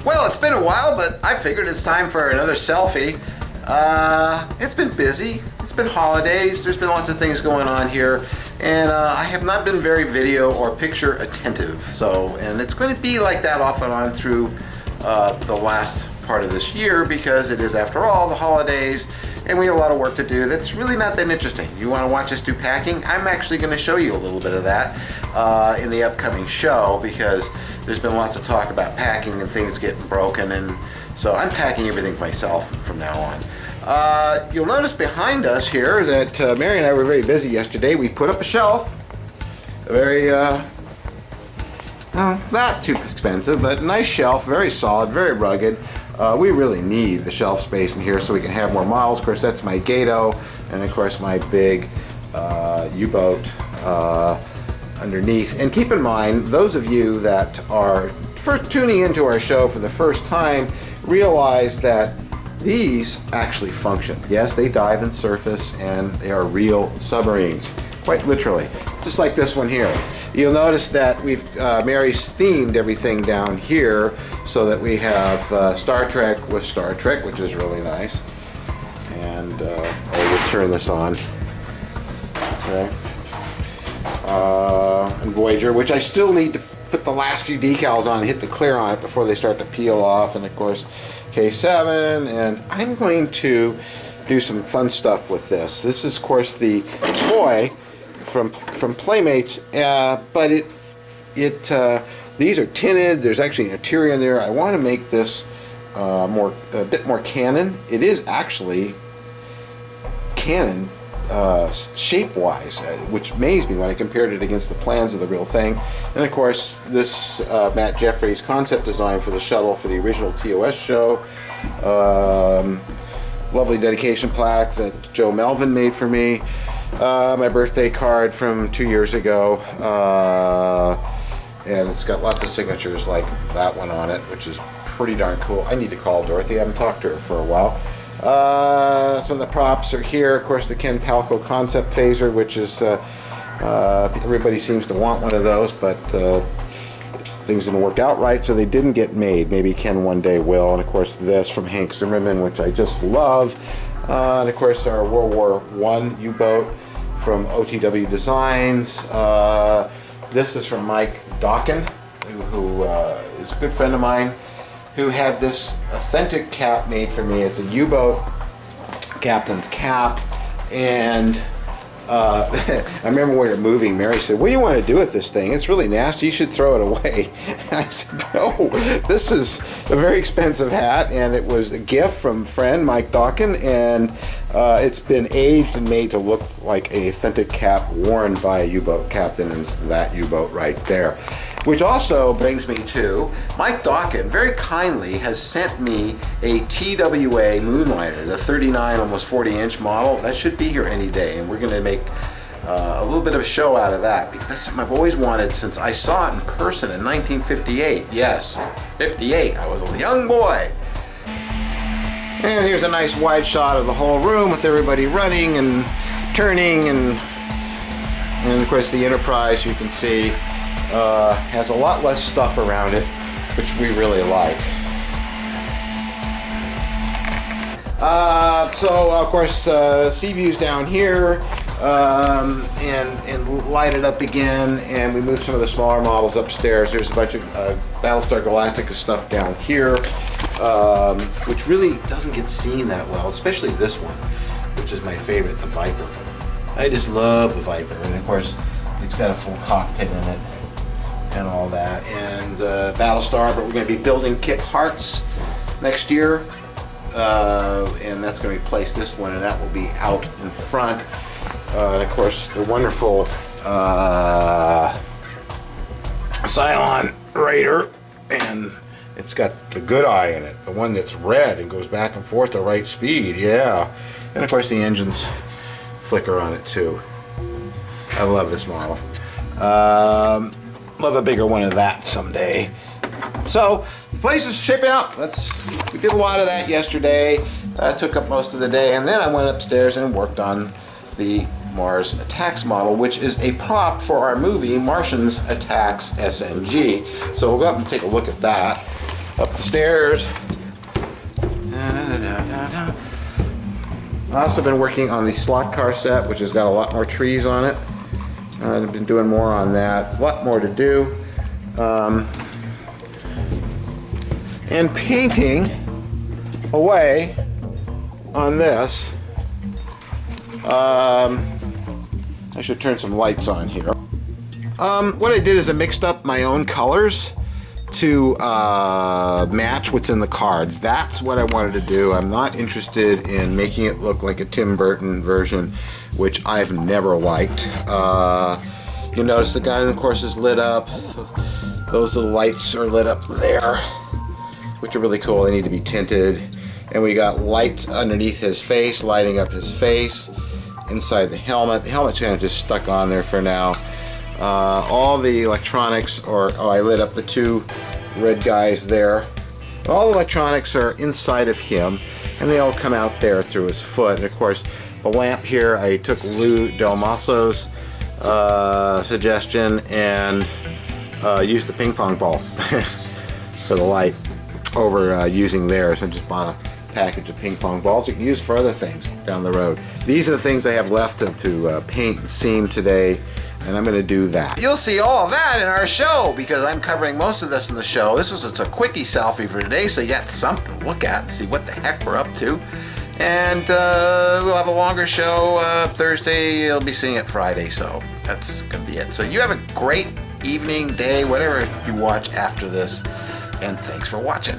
Well, it's been a while, but I figured it's time for another selfie. It's been busy. It's been holidays. There's been lots of things going on here, and I have not been very video or picture attentive. And it's going to be like that off and on through the last part of this year, because it is, after all, the holidays, and we have a lot of work to do that's really not that interesting. You want to watch us do packing? I'm actually going to show you a little bit of that in the upcoming show, because there's been lots of talk about packing and things getting broken, and so I'm packing everything myself from now on. You'll notice behind us here that Mary and I were very busy yesterday. We put up a shelf, a very not too expensive, but a nice shelf, very solid, very rugged. We really need the shelf space in here so we can have more models. Of course, that's my Gato, and of course my big U-boat underneath. And keep in mind, those of you that are first tuning into our show for the first time realize that these actually function. Yes, they dive and surface, and they are real submarines, quite literally, just like this one here. You'll notice that we've Mary's themed everything down here so that we have Star Trek with Star Trek, which is really nice. And we'll turn this on. Okay. And Voyager, which I still need to put the last few decals on and hit the clear on it before they start to peel off. And of course, K7, and I'm going to do some fun stuff with this. This is, of course, the toy from Playmates, but these are tinted. There's actually an interior in there. I want to make this a bit more canon. It is actually canon shape-wise, which amazed me when I compared it against the plans of the real thing. And of course, this Matt Jeffries concept design for the shuttle for the original TOS show. Lovely dedication plaque that Joe Melvin made for me. My birthday card from 2 years ago, and it's got lots of signatures like that one on it, which is pretty darn cool. I need to call Dorothy. I haven't talked to her for a while. Some of the props are here. Of course, the Ken Palco concept phaser, which is everybody seems to want one of those, but things didn't work out right, so they didn't get made. Maybe Ken one day will. And of course, this from Hank Zimmerman, which I just love. And of course, our World War I U-boat from OTW Designs. This is from Mike Dawkin, who is a good friend of mine, who had this authentic cap made for me. It's a U-boat captain's cap, and I remember when we were moving, Mary said, "What do you want to do with this thing? It's really nasty. You should throw it away." And I said, "No, this is a very expensive hat, and it was a gift from a friend, Mike Dawkin, and it's been aged and made to look like an authentic cap worn by a U-boat captain," and that U-boat right there. Which also brings me to Mike Dawkin very kindly has sent me a TWA Moonlighter, the 39, almost 40-inch model. That should be here any day, and we're going to make a little bit of a show out of that, because that's something I've always wanted since I saw it in person in 1958. Yes, 58. I was a young boy. And here's a nice wide shot of the whole room with everybody running and turning, and of course the Enterprise, you can see, has a lot less stuff around it, which we really like. So of course, sea views down here, and light it up again, and we move some of the smaller models upstairs. There's a bunch of Battlestar Galactica stuff down here, which really doesn't get seen that well, especially this one, which is my favorite, the Viper. I just love the Viper, and of course it's got a full cockpit in it and all that, and Battlestar, but we're going to be building Kit Hart's next year, and that's going to replace this one, and that will be out in front. And of course the wonderful Cylon Raider, and it's got the good eye in it, the one that's red and goes back and forth at the right speed, yeah. And of course the engines flicker on it too. I love this model. Love a bigger one of that someday. So the place is shaping up. We did a lot of that yesterday. Took up most of the day, and then I went upstairs and worked on the Mars Attacks model, which is a prop for our movie Martians Attacks SNG. So we'll go up and take a look at that. up the stairs. I've also been working on the slot car set, which has got a lot more trees on it. I've been doing more on that. A lot more to do. And painting away on this. I should turn some lights on here. What I did is I mixed up my own colors to match what's in the cards. That's what I wanted to do. I'm not interested in making it look like a Tim Burton version, which I've never liked. You'll notice the guy, of course, is lit up. Those little lights are lit up there, which are really cool. They need to be tinted. And we got lights underneath his face, lighting up his face. Inside the helmet. The helmet's kind of just stuck on there for now. All the electronics, I lit up the two red guys there. All the electronics are inside of him, and they all come out there through his foot. And of course, the lamp here, I took Lou Del Maso's suggestion and used the ping pong ball for the light over using theirs. I just bought a package of ping pong balls you can use for other things down the road. These are the things I have left to paint and seam today, and I'm going to do that. You'll see all of that in our show because I'm covering most of this in the show. It's a quickie selfie for today, so you got something to look at and see what the heck we're up to. And we'll have a longer show Thursday. You'll be seeing it Friday, so that's going to be it. So you have a great evening, day, whatever you watch after this, and thanks for watching.